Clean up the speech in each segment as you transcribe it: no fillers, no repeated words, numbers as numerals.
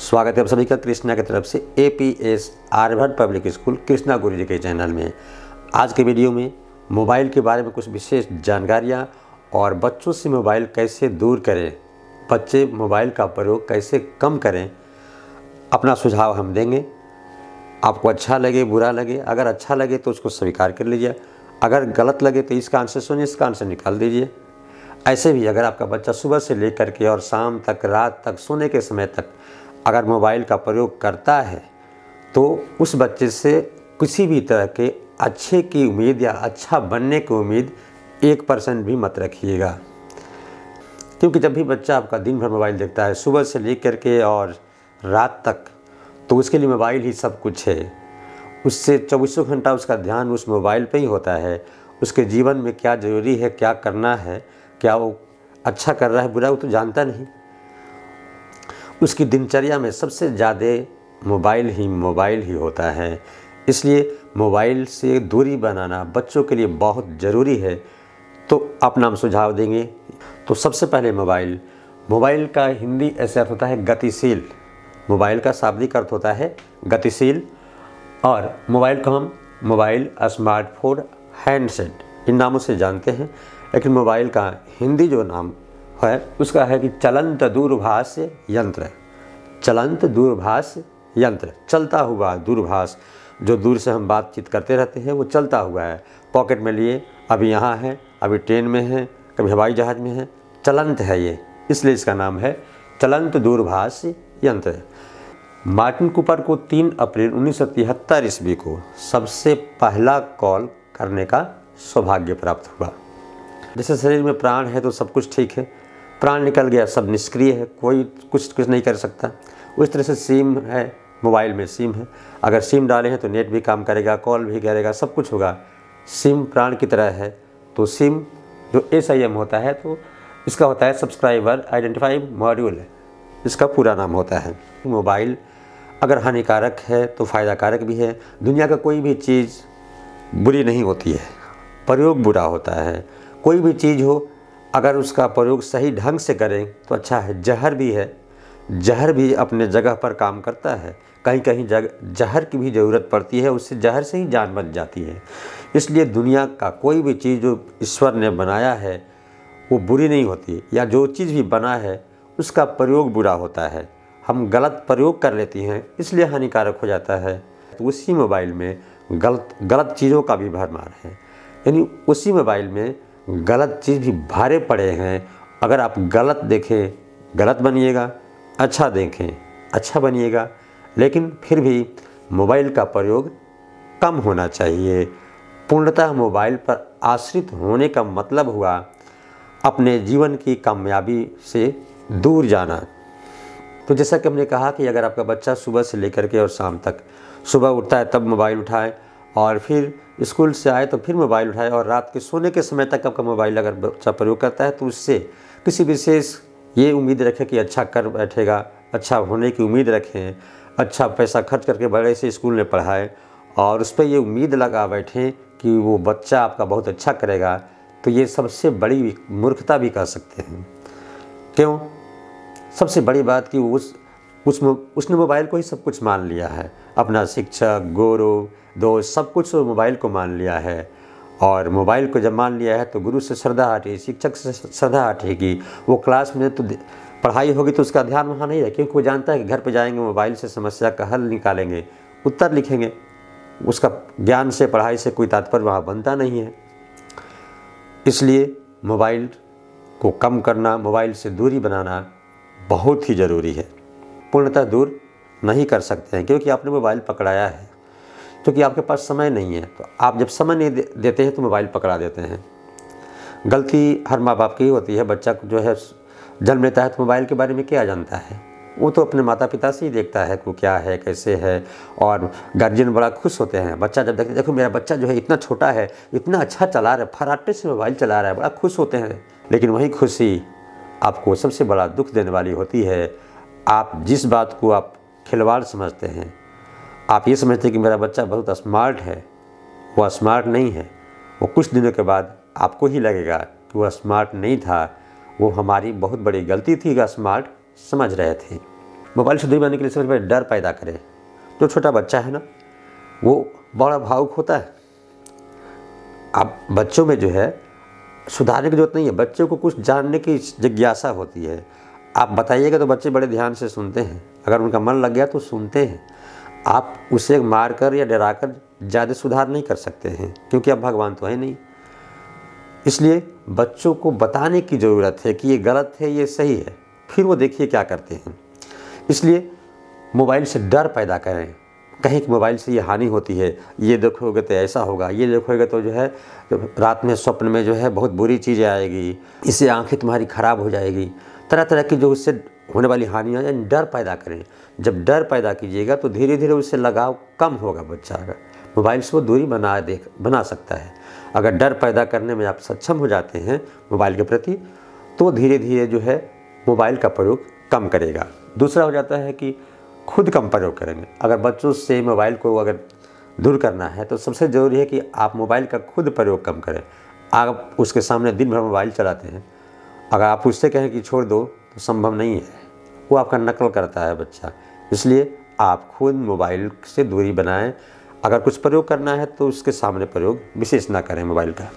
स्वागत है आप सभी का कृष्णा की तरफ से APS Aryabhatta public school Krishna Guru ji के चैनल में। आज के वीडियो में मोबाइल के बारे में कुछ विशेष जानकारियाँ और बच्चों से मोबाइल कैसे दूर करें, बच्चे मोबाइल का प्रयोग कैसे कम करें, अपना सुझाव हम देंगे। आपको अच्छा लगे बुरा लगे, अगर अच्छा लगे तो उसको स्वीकार कर लीजिए, अगर गलत लगे तो इसका आंसर सुनिए, इसका आंसर निकाल दीजिए। ऐसे भी अगर आपका बच्चा सुबह से लेकर के और शाम तक, रात तक, सोने के समय तक अगर मोबाइल का प्रयोग करता है तो उस बच्चे से किसी भी तरह के अच्छे की उम्मीद या अच्छा बनने की उम्मीद 1% भी मत रखिएगा। क्योंकि जब भी बच्चा आपका दिन भर मोबाइल देखता है सुबह से लेकर के और रात तक, तो उसके लिए मोबाइल ही सब कुछ है। उससे 24 घंटा उसका ध्यान उस मोबाइल पे ही होता है। उसके जीवन में क्या ज़रूरी है, क्या करना है, क्या वो अच्छा कर रहा है बुरा, वो तो जानता नहीं। उसकी दिनचर्या में सबसे ज़्यादा मोबाइल ही होता है। इसलिए मोबाइल से दूरी बनाना बच्चों के लिए बहुत ज़रूरी है। तो अपना हम सुझाव देंगे। तो सबसे पहले मोबाइल का हिंदी ऐसे अर्थ होता है गतिशील। मोबाइल का शाब्दिक अर्थ होता है गतिशील। और मोबाइल को हम मोबाइल, स्मार्टफोन, हैंडसेट इन नामों से जानते हैं। लेकिन मोबाइल का हिंदी जो नाम है उसका है कि चलंत दूरभाष यंत्र। चलंत दूरभाष यंत्र, चलता हुआ दूरभाष। जो दूर से हम बातचीत करते रहते हैं वो चलता हुआ है, पॉकेट में लिए, अभी यहाँ है, अभी ट्रेन में है, कभी हवाई जहाज़ में है, चलंत है ये, इसलिए इसका नाम है चलंत दूरभाष यंत्र। मार्टिन कूपर को 3 अप्रैल 1973 ईस्वी को सबसे पहला कॉल करने का सौभाग्य प्राप्त हुआ। जैसे शरीर में प्राण है तो सब कुछ ठीक है, प्राण निकल गया सब निष्क्रिय है, कोई कुछ नहीं कर सकता। उस तरह से सिम है, मोबाइल में सिम है, अगर सिम डाले हैं तो नेट भी काम करेगा, कॉल भी करेगा, सब कुछ होगा। सिम प्राण की तरह है। तो सिम जो SIM होता है तो इसका होता है सब्सक्राइबर आइडेंटिफाई मॉड्यूल, इसका पूरा नाम होता है। मोबाइल अगर हानिकारक है तो फ़ायदाकारक भी है। दुनिया का कोई भी चीज़ बुरी नहीं होती है, प्रयोग बुरा होता है। कोई भी चीज़ हो अगर उसका प्रयोग सही ढंग से करें तो अच्छा है। जहर भी है, जहर भी अपने जगह पर काम करता है। कहीं कहीं जहर की भी ज़रूरत पड़ती है, उससे जहर से ही जान बच जाती है। इसलिए दुनिया का कोई भी चीज़ जो ईश्वर ने बनाया है वो बुरी नहीं होती, या जो चीज़ भी बना है उसका प्रयोग बुरा होता है। हम गलत प्रयोग कर लेती हैं इसलिए हानिकारक हो जाता है। तो उसी मोबाइल में गलत चीज़ों का भी भरमार है, यानी उसी मोबाइल में गलत चीज़ भी भरे पड़े हैं। अगर आप गलत देखें गलत बनिएगा, अच्छा देखें अच्छा बनिएगा। लेकिन फिर भी मोबाइल का प्रयोग कम होना चाहिए। पूर्णतः मोबाइल पर आश्रित होने का मतलब हुआ अपने जीवन की कामयाबी से दूर जाना। तो जैसा कि हमने कहा कि अगर आपका बच्चा सुबह से लेकर के और शाम तक, सुबह उठता है तब मोबाइल उठाए, और फिर स्कूल से आए तो फिर मोबाइल उठाए, और रात के सोने के समय तक आपका मोबाइल अगर बच्चा प्रयोग करता है तो उससे किसी विशेष ये उम्मीद रखें कि अच्छा कर बैठेगा, अच्छा होने की उम्मीद रखें, अच्छा पैसा खर्च करके बड़े से स्कूल में पढ़ाएं और उस पर ये उम्मीद लगा बैठें कि वो बच्चा आपका बहुत अच्छा करेगा, तो ये सबसे बड़ी मूर्खता भी कह सकते हैं। क्यों? सबसे बड़ी बात कि उसने मोबाइल को ही सब कुछ मान लिया है। अपना शिक्षक, गुरु, दोस्त सब कुछ मोबाइल को मान लिया है। और मोबाइल को जब मान लिया है तो गुरु से श्रद्धा हटेगी, शिक्षक से श्रद्धा हटेगी। वो क्लास में तो पढ़ाई होगी तो उसका ध्यान वहाँ नहीं है, क्योंकि वो जानता है कि घर पे जाएंगे मोबाइल से समस्या का हल निकालेंगे, उत्तर लिखेंगे। उसका ज्ञान से, पढ़ाई से कोई तात्पर्य वहाँ बनता नहीं है। इसलिए मोबाइल को कम करना, मोबाइल से दूरी बनाना बहुत ही ज़रूरी है। पूर्णतः दूर नहीं कर सकते हैं क्योंकि आपने मोबाइल पकड़ाया है, क्योंकि आपके पास समय नहीं है। तो आप जब समय नहीं देते हैं तो मोबाइल पकड़ा देते हैं। गलती हर माँ बाप की ही होती है। बच्चा जो है जन्म लेता है तो मोबाइल के बारे में क्या जानता है? वो तो अपने माता पिता से ही देखता है कि वो क्या है, कैसे है। और गार्जियन बड़ा खुश होते हैं बच्चा जब देखते, देखो मेरा बच्चा जो है इतना छोटा है, इतना अच्छा चला रहा है, फराटे से मोबाइल चला रहा है, बड़ा खुश होते हैं। लेकिन वही खुशी आपको सबसे बड़ा दुख देने वाली होती है। आप जिस बात को आप खिलवाड़ समझते हैं, आप ये समझते हैं कि मेरा बच्चा बहुत स्मार्ट है, वो स्मार्ट नहीं है। वो कुछ दिनों के बाद आपको ही लगेगा कि वो स्मार्ट नहीं था, वो हमारी बहुत बड़ी गलती थी कि स्मार्ट समझ रहे थे। मोबाइल से दूरी बनाने के लिए सबसे पहले डर पैदा करें। जो छोटा बच्चा है ना, वो बड़ा भावुक होता है। अब बच्चों में जो है सुधारने की जरूरत नहीं है, बच्चों को कुछ जानने की जिज्ञासा होती है। आप बताइएगा तो बच्चे बड़े ध्यान से सुनते हैं, अगर उनका मन लग गया तो सुनते हैं। आप उसे मार कर या डरा कर ज़्यादा सुधार नहीं कर सकते हैं, क्योंकि आप भगवान तो है नहीं। इसलिए बच्चों को बताने की ज़रूरत है कि ये गलत है, ये सही है, फिर वो देखिए क्या करते हैं। इसलिए मोबाइल से डर पैदा करें, कहीं कि मोबाइल से ये हानि होती है, ये देखोगे तो ऐसा होगा, ये देखोगे तो जो है रात में स्वप्न में जो है बहुत बुरी चीज़ें आएगी, इससे आंखें तुम्हारी ख़राब हो जाएगी, तरह तरह की जो उससे होने वाली हानियाँ, यानी डर पैदा करें। जब डर पैदा कीजिएगा तो धीरे धीरे उससे लगाव कम होगा बच्चा का, मोबाइल से वो दूरी बना सकता है। अगर डर पैदा करने में आप सक्षम हो जाते हैं मोबाइल के प्रति, तो धीरे धीरे जो है मोबाइल का प्रयोग कम करेगा। दूसरा हो जाता है कि खुद कम प्रयोग करेंगे। अगर बच्चों से मोबाइल को अगर दूर करना है तो सबसे ज़रूरी है कि आप मोबाइल का खुद प्रयोग कम करें। आप उसके सामने दिन भर मोबाइल चलाते हैं, अगर आप उससे कहें कि छोड़ दो तो संभव नहीं है, वो आपका नकल करता है बच्चा। इसलिए आप खुद मोबाइल से दूरी बनाएं। अगर कुछ प्रयोग करना है तो उसके सामने प्रयोग विशेष ना करें मोबाइल का।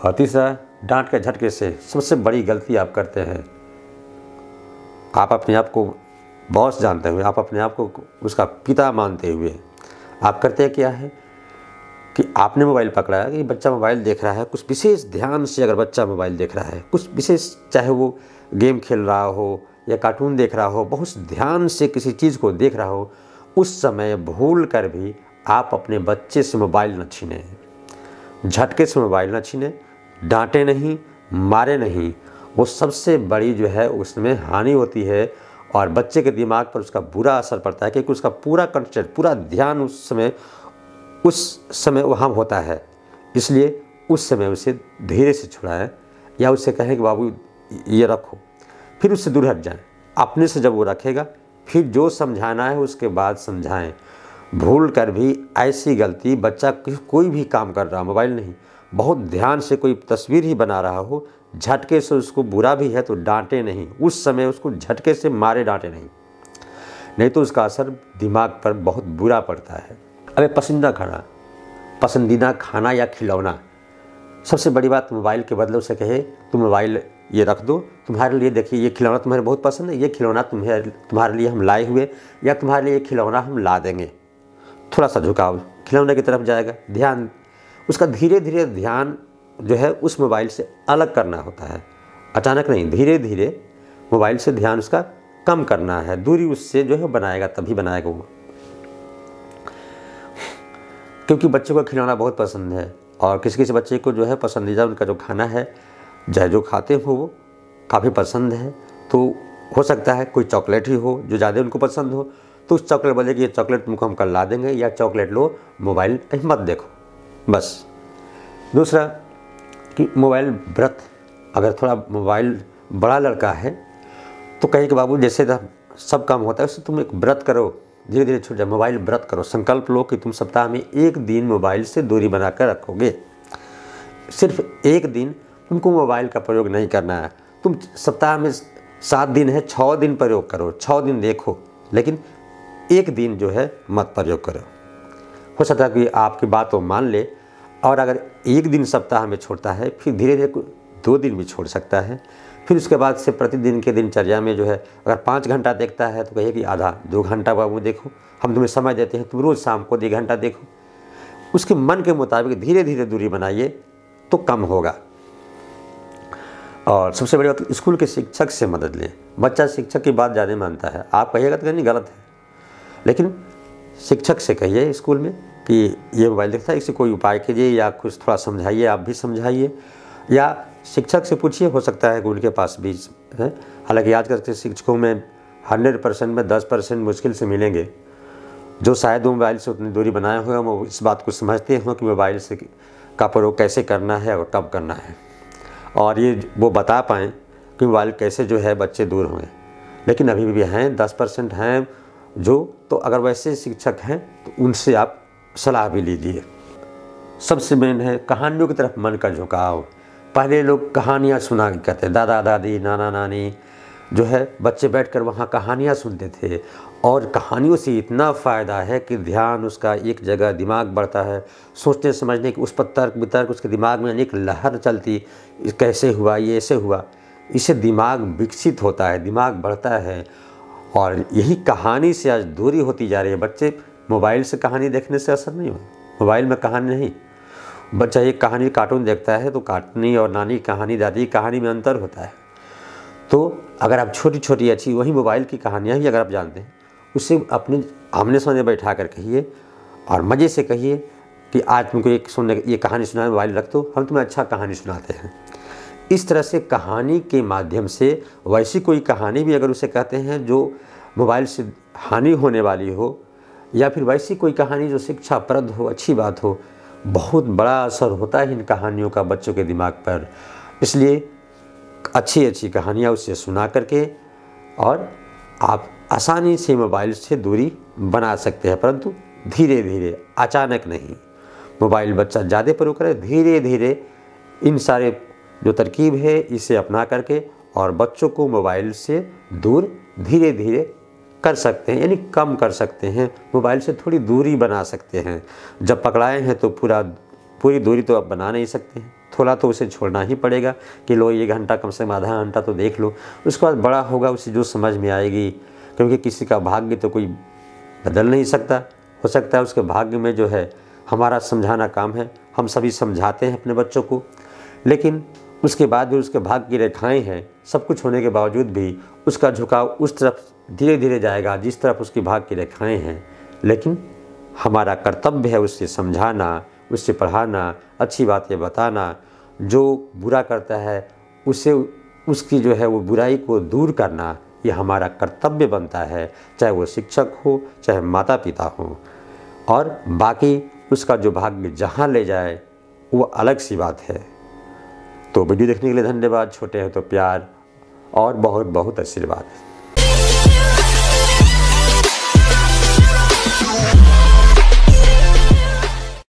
और तीसरा, डांट के झटके से सबसे बड़ी गलती आप करते हैं। आप अपने आप को बॉस जानते हुए, आप अपने आप को उसका पिता मानते हुए आप करते क्या है कि आपने मोबाइल पकड़ा है कि बच्चा मोबाइल देख रहा है, कुछ विशेष ध्यान से अगर बच्चा मोबाइल देख रहा है, कुछ विशेष, चाहे वो गेम खेल रहा हो या कार्टून देख रहा हो, बहुत ध्यान से किसी चीज़ को देख रहा हो, उस समय भूल कर भी आप अपने बच्चे से मोबाइल न छीनें, झटके से मोबाइल न छीनें, डांटे नहीं, मारे नहीं। वो सबसे बड़ी जो है उसमें हानि होती है और बच्चे के दिमाग पर उसका बुरा असर पड़ता है, क्योंकि उसका पूरा कंसेंट्रेट, पूरा ध्यान उस समय वहाँ होता है। इसलिए उस समय उसे धीरे से छुड़ाएं या उससे कहें कि बाबू ये रखो, फिर उससे दूर हट जाएं। अपने से जब वो रखेगा फिर जो समझाना है उसके बाद समझाएं। भूल कर भी ऐसी गलती, बच्चा कोई भी काम कर रहा, मोबाइल नहीं, बहुत ध्यान से कोई तस्वीर ही बना रहा हो, झटके से उसको बुरा भी है तो डांटे नहीं, उस समय उसको झटके से मारे, डांटे नहीं तो उसका असर दिमाग पर बहुत बुरा पड़ता है। अब पसंदीदा खाना या खिलौना, सबसे बड़ी बात, मोबाइल के बदले उसे कहे तुम मोबाइल ये रख दो, तुम्हारे लिए देखिए ये खिलौना तुम्हारे बहुत पसंद है, ये खिलौना तुम्हारे लिए हम लाए हुए, या तुम्हारे लिए ये खिलौना हम ला देंगे। थोड़ा सा झुकाव खिलौने की तरफ जाएगा, ध्यान उसका धीरे धीरे ध्यान जो है उस मोबाइल से अलग करना होता है, अचानक नहीं, धीरे धीरे मोबाइल से ध्यान उसका कम करना है, दूरी उससे जो है बनाएगा, तभी बनाएगा वो। क्योंकि बच्चे को खिलौना बहुत पसंद है और किसी किसी बच्चे को जो है पसंदीदा उनका जो खाना है, चाहे जो खाते हो वो काफ़ी पसंद है, तो हो सकता है कोई चॉकलेट ही हो जो ज़्यादा उनको पसंद हो, तो उस चॉकलेट बोले कि ये चॉकलेट तुमको हम कल ला देंगे, या चॉकलेट लो, मोबाइल मत देखो बस। दूसरा कि मोबाइल व्रत, अगर थोड़ा मोबाइल बड़ा लड़का है तो कहे कि बाबू जैसे सब काम होता है उससे तुम एक व्रत करो, धीरे धीरे छूट जाए, मोबाइल व्रत करो, संकल्प लो कि तुम सप्ताह में एक दिन मोबाइल से दूरी बनाकर रखोगे। सिर्फ एक दिन तुमको मोबाइल का प्रयोग नहीं करना है, तुम सप्ताह में 7 दिन है, 6 दिन प्रयोग करो, 6 दिन देखो, लेकिन एक दिन जो है मत प्रयोग करो। हो सकता है कि आपकी बात वो मान ले, और अगर एक दिन सप्ताह में छोड़ता है फिर धीरे धीरे 2 दिन भी छोड़ सकता है। फिर उसके बाद से प्रतिदिन के दिनचर्या में जो है अगर 5 घंटा देखता है तो कहिए कि आधा 2 घंटा बाबू देखो, हम तुम्हें समय देते हैं, तुम रोज़ शाम को 1 घंटा देखो। उसके मन के मुताबिक धीरे धीरे दूरी बनाइए तो कम होगा। और सबसे बड़ी बात, स्कूल के शिक्षक से मदद लें। बच्चा शिक्षक की बात ज़्यादा मानता है, आप कहिएगा तो नहीं, गलत है, लेकिन शिक्षक से कहिए स्कूल में कि ये मोबाइल देखता है, इससे कोई उपाय कीजिए या कुछ थोड़ा समझाइए, आप भी समझाइए, या शिक्षक से पूछिए, हो सकता है कि उनके पास भी है। हालांकि आजकल के शिक्षकों में 100% में 10% मुश्किल से मिलेंगे जो शायद मोबाइल से उतनी दूरी बनाए हुए, वो इस बात को समझते हों कि मोबाइल से का प्रयोग कैसे करना है और कब करना है, और ये वो बता पाएँ कि मोबाइल कैसे जो है बच्चे दूर हुए। लेकिन अभी भी हैं 10% हैं जो, तो अगर वैसे शिक्षक हैं तो उनसे आप सलाह भी लीजिए। सबसे मेन है कहानियों की तरफ मन का झुकाव। पहले लोग कहानियाँ सुना करते, दादा दादी, नाना नानी, जो है बच्चे बैठकर वहाँ कहानियाँ सुनते थे और कहानियों से इतना फ़ायदा है कि ध्यान उसका एक जगह, दिमाग बढ़ता है, सोचने समझने की उस पर तर्क वितर्क उसके दिमाग में अनेक लहर चलती, कैसे हुआ, ये ऐसे हुआ, इससे दिमाग विकसित होता है, दिमाग बढ़ता है। और यही कहानी से आज दूरी होती जा रही है। बच्चे मोबाइल से कहानी देखने से असर नहीं हो, मोबाइल में कहानी नहीं। बच्चा एक कहानी कार्टून देखता है तो कार्टूनी और नानी कहानी, दादी कहानी में अंतर होता है। तो अगर आप छोटी छोटी अच्छी वही मोबाइल की कहानियाँ भी अगर आप जानते हैं, उससे अपने आमने सामने बैठा कर कहिए और मज़े से कहिए कि आज तुमको एक सुनने ये कहानी सुना, मोबाइल रख दो, हम तुम्हें अच्छा कहानी सुनाते हैं। इस तरह से कहानी के माध्यम से वैसी कोई कहानी भी अगर उसे कहते हैं जो मोबाइल से हानि होने वाली हो, या फिर वैसी कोई कहानी जो शिक्षाप्रद हो, अच्छी बात हो, बहुत बड़ा असर होता है इन कहानियों का बच्चों के दिमाग पर। इसलिए अच्छी अच्छी कहानियाँ उससे सुना करके और आप आसानी से मोबाइल से दूरी बना सकते हैं, परंतु धीरे धीरे, अचानक नहीं। मोबाइल बच्चा ज़्यादा प्रयोग करे, धीरे धीरे इन सारे जो तरकीब है इसे अपना करके और बच्चों को मोबाइल से दूर धीरे धीरे कर सकते हैं, यानी कम कर सकते हैं, मोबाइल से थोड़ी दूरी बना सकते हैं। जब पकड़ाए हैं तो पूरी दूरी तो आप बना नहीं सकते हैं, थोड़ा तो उसे छोड़ना ही पड़ेगा कि लो 1 घंटा, कम से कम आधा घंटा तो देख लो। उसके बाद बड़ा होगा, उसे जो समझ में आएगी, क्योंकि किसी का भाग्य तो कोई बदल नहीं सकता। हो सकता है उसके भाग्य में जो है हमारा समझाना काम है, हम सभी समझाते हैं अपने बच्चों को, लेकिन उसके बाद भी उसके भाग्य की रेखाएँ हैं। सब कुछ होने के बावजूद भी उसका झुकाव उस तरफ धीरे धीरे जाएगा जिस तरफ उसकी भाग्य की रेखाएँ हैं। लेकिन हमारा कर्तव्य है उससे समझाना, उससे पढ़ाना, अच्छी बातें बताना, जो बुरा करता है उससे उसकी जो है वो बुराई को दूर करना, ये हमारा कर्तव्य बनता है, चाहे वो शिक्षक हो, चाहे माता पिता हो। और बाकी उसका जो भाग्य जहाँ ले जाए वो अलग सी बात है। तो वीडियो देखने के लिए धन्यवाद। छोटे हैं तो प्यार और बहुत बहुत आशीर्वाद।